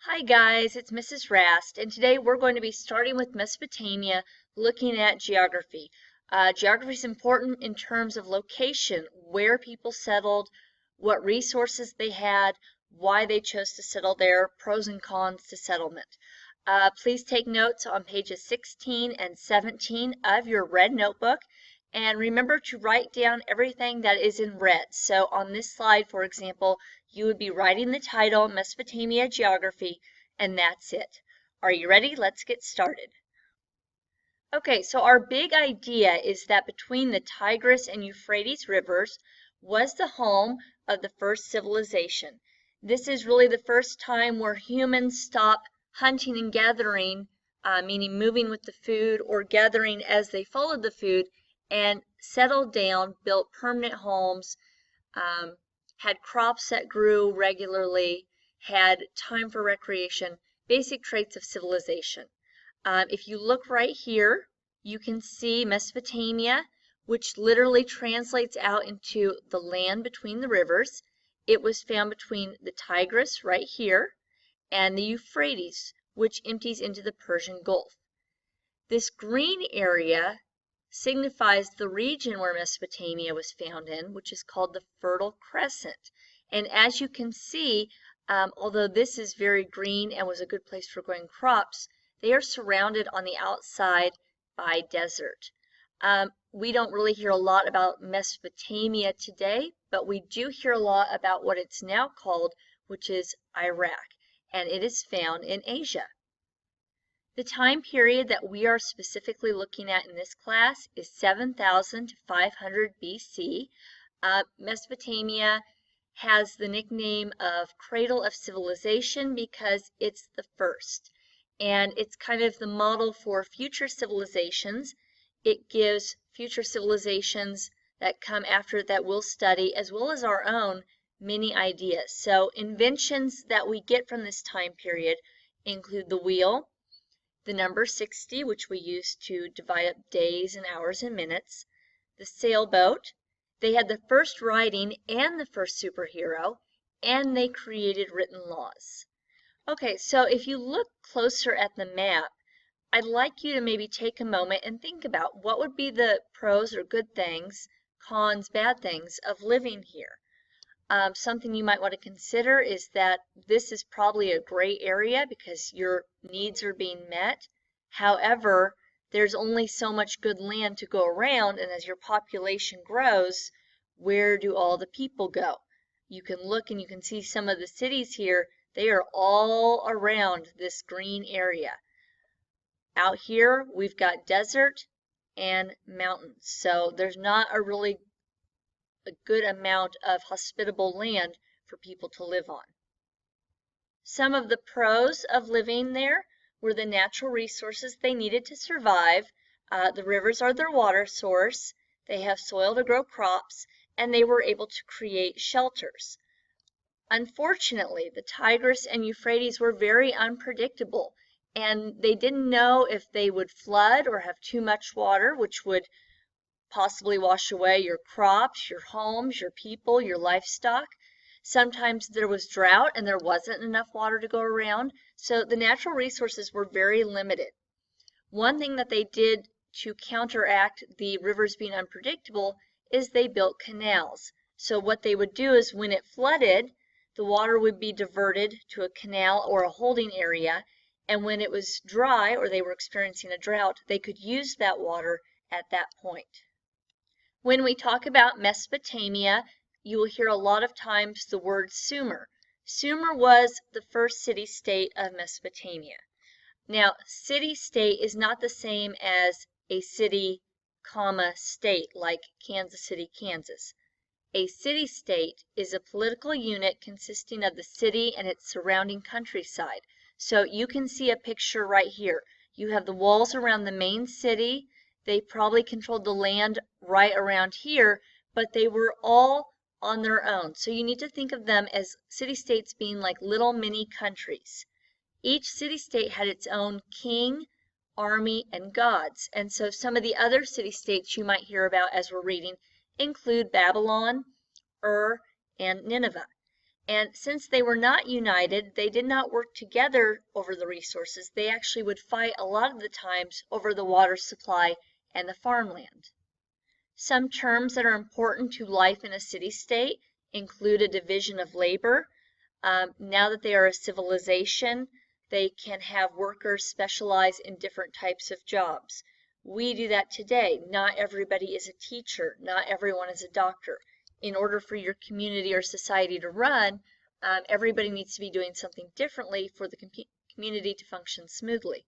Hi guys, it's Mrs. Rast, and today we're going to be starting with Mesopotamia, looking at geography. Geography is important in terms of location, where people settled, what resources they had, why they chose to settle there, pros and cons to settlement. Please take notes on pages 16 and 17 of your red notebook, and remember to write down everything that is in red. So on this slide, for example, you would be writing the title, Mesopotamia Geography, and that's it. Are you ready? Let's get started. Okay, so our big idea is that between the Tigris and Euphrates rivers was the home of the first civilization. This is really the first time where humans stop hunting and gathering, meaning moving with the food or gathering as they followed the food, and settled down, built permanent homes, had crops that grew regularly, had time for recreation, basic traits of civilization. If you look right here, you can see Mesopotamia, which literally translates out into the land between the rivers. It was found between the Tigris right here and the Euphrates, which empties into the Persian Gulf. This green area signifies the region where Mesopotamia was found in, which is called the Fertile Crescent. And as you can see, although this is very green and was a good place for growing crops, they are surrounded on the outside by desert. We don't really hear a lot about Mesopotamia today, but we do hear a lot about what it's now called, which is Iraq, and it is found in Asia. The time period that we are specifically looking at in this class is 7000 to 500 BC. Mesopotamia has the nickname of Cradle of Civilization because it's the first. And it's kind of the model for future civilizations. It gives future civilizations that come after that we'll study, as well as our own, many ideas. So inventions that we get from this time period include the wheel, the number 60, which we use to divide up days and hours and minutes, the sailboat. They had the first writing and the first superhero, and they created written laws. Okay, so if you look closer at the map, I'd like you to maybe take a moment and think about what would be the pros or good things, cons, bad things of living here. Something you might want to consider is that this is probably a gray area because your needs are being met. However, there's only so much good land to go around, and as your population grows, where do all the people go? You can look and you can see some of the cities here. They are all around this green area. Out here, we've got desert and mountains. So there's not a really good amount of hospitable land for people to live on. Some of the pros of living there were the natural resources they needed to survive. The rivers are their water source. They have soil to grow crops, and they were able to create shelters. Unfortunately, the Tigris and Euphrates were very unpredictable, and they didn't know if they would flood or have too much water, which would possibly wash away your crops, your homes, your people, your livestock. Sometimes there was drought and there wasn't enough water to go around, so the natural resources were very limited. One thing that they did to counteract the rivers being unpredictable is they built canals. So what they would do is when it flooded, the water would be diverted to a canal or a holding area, and when it was dry or they were experiencing a drought, they could use that water at that point. When we talk about Mesopotamia, you will hear a lot of times the word Sumer. Sumer was the first city-state of Mesopotamia. Now, city-state is not the same as a city, state, like Kansas City, Kansas. A city-state is a political unit consisting of the city and its surrounding countryside. So you can see a picture right here. You have the walls around the main city. They probably controlled the land right around here, but they were all on their own. So you need to think of them as city-states being like little mini countries. Each city-state had its own king, army, and gods. And so some of the other city-states you might hear about as we're reading include Babylon, Ur, and Nineveh. And since they were not united, they did not work together over the resources. They actually would fight a lot of the times over the water supply and the farmland. Some terms that are important to life in a city-state include a division of labor. Now that they are a civilization, they can have workers specialize in different types of jobs. We do that today. Not everybody is a teacher. Not everyone is a doctor. In order for your community or society to run, everybody needs to be doing something differently for the community to function smoothly.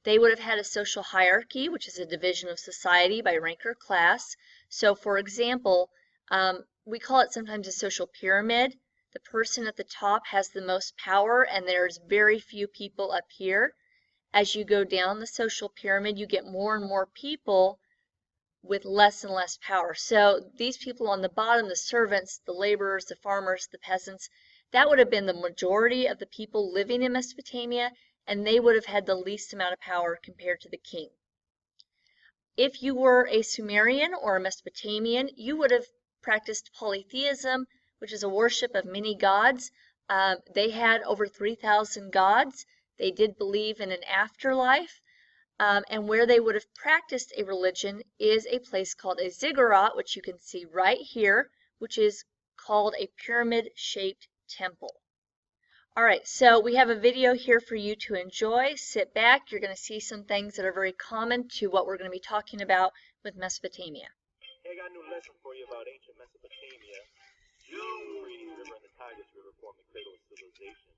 They would have had a social hierarchy, which is a division of society by rank or class. So, for example, we call it sometimes a social pyramid. The person at the top has the most power, and there's very few people up here. As you go down the social pyramid, you get more and more people with less and less power. So these people on the bottom, the servants, the laborers, the farmers, the peasants, that would have been the majority of the people living in Mesopotamia, and they would have had the least amount of power compared to the king. If you were a Sumerian or a Mesopotamian, you would have practiced polytheism, which is a worship of many gods. They had over 3,000 gods. They did believe in an afterlife. And where they would have practiced a religion is a place called a ziggurat, which you can see right here, which is called a pyramid-shaped temple. All right, so we have a video here for you to enjoy. Sit back. You're going to see some things that are very common to what we're going to be talking about with Mesopotamia. Hey, I got a new lesson for you about ancient Mesopotamia. The Euphrates River and the Tigris River form the cradle of civilization.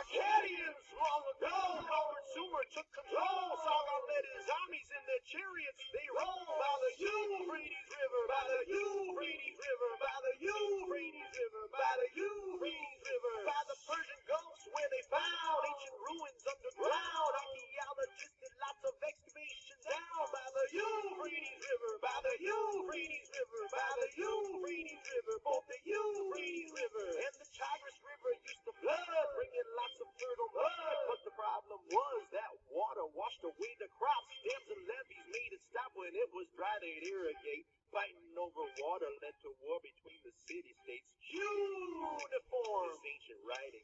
Akkadians long ago conquered Sumer, took control. Sargon led his armies in their chariots. They rolled by the Euphrates River, by the Euphrates River, by the Euphrates River, by the Euphrates River, by the Persian Gulfs where they found ancient ruins underground. Archaeologists did lots of excavation down by the Euphrates River, by the Euphrates River, by the Euphrates River, both the Euphrates River and the Tigris River used to flood, bringing lots of fertile mud. But the problem was that water washed away the crops. Dams and levees made it stop when it was dry. They'd irrigate. Fighting over water led to war between the city-states. Uniform. This ancient writing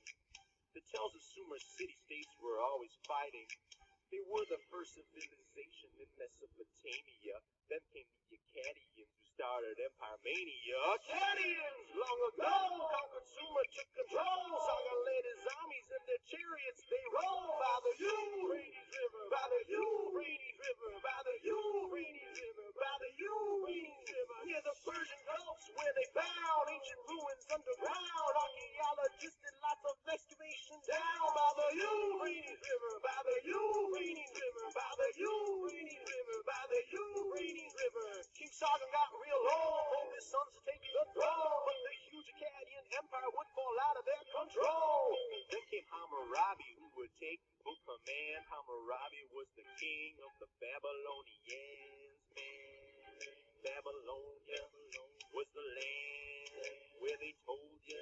that tells us Sumer city-states were always fighting. They were the first civilization in Mesopotamia. Then came the Akkadians who started Empire Mania. Akkadians long ago conquered Sumer, took control. Sargon led his armies in their chariots. They rolled by the Euphrates River, by the Euphrates River, by the Euphrates River, by the Euphrates River, near the Persian Gulfs where they found ancient ruins underground. Archaeologists did lots of excavation down by the Euphrates River, by the Euphrates River, by the Euphrates River, by the Euphrates River. King Sargon got real old, told his sons to take the throne, but the huge Akkadian empire would fall out of their control. Then came Hammurabi, who would take full command. Hammurabi was the king of the Babylonians, man. Babylonia was the land where they told you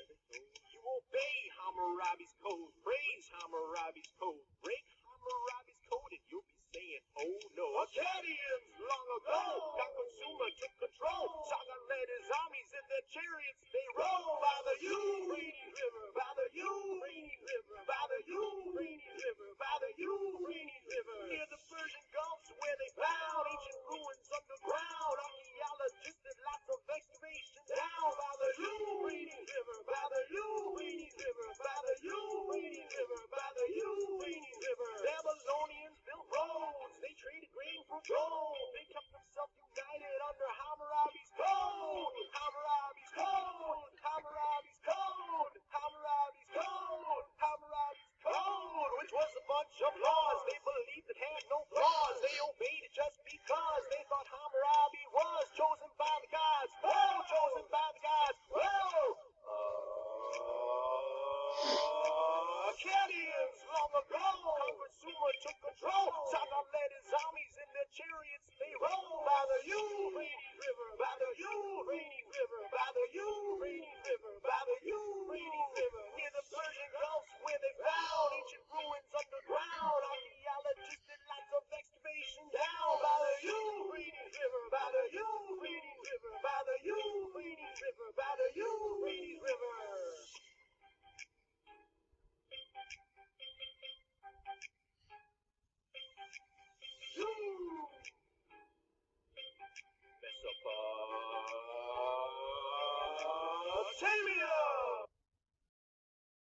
obey Hammurabi's code, praise Hammurabi's code, break Hammurabi's code, and you'll be saying, oh no. Akkadians long ago conquered Sumer, took control. Sargon led his armies in their chariots. They rolled by the Euphrates River, by the Euphrates River, by the Euphrates River, by the Euphrates River, near the Persian Gulfs where they found ancient ruins underground. Archaeologists did lots of excavation down by the Euphrates River, by the Euphrates River, by the Euphrates River, by the Euphrates River. Babylonians built roads, they traded grain for gold. They kept themselves united under Hammurabi's code. Hammurabi's code, Hammurabi's code, Hammurabi's code, Hammurabi's code, which was a bunch of laws they believed it had no flaws. They obeyed it just because they thought Hammurabi was chosen by the gods. Oh, chosen by the gods. Whoa! Akkadians long ago conquered Sumer, took control. Sargon led his armies in their chariots. They rolled by the Euphrates River, by the Euphrates River, by the Euphrates River, by the Euphrates River, near the Persian Gulfs where they found ancient ruins underground. Archaeologists did lots of excavation down by the Euphrates River, by the Euphrates River, by the Euphrates Mesopotamia.